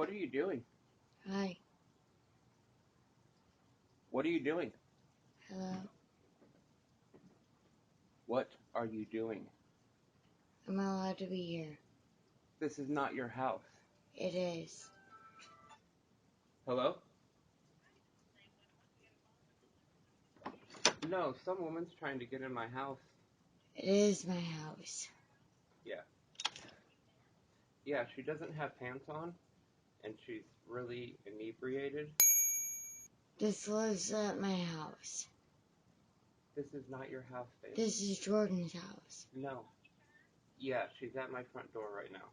What are you doing? Hi. What are you doing? Hello. What are you doing? I'm not allowed to be here. This is not your house. It is. Hello? No, some woman's trying to get in my house. It is my house. Yeah. Yeah, she doesn't have pants on, and she's really inebriated. This lives at my house. This is not your house, babe. This is Jordan's house. No. Yeah, she's at my front door right now.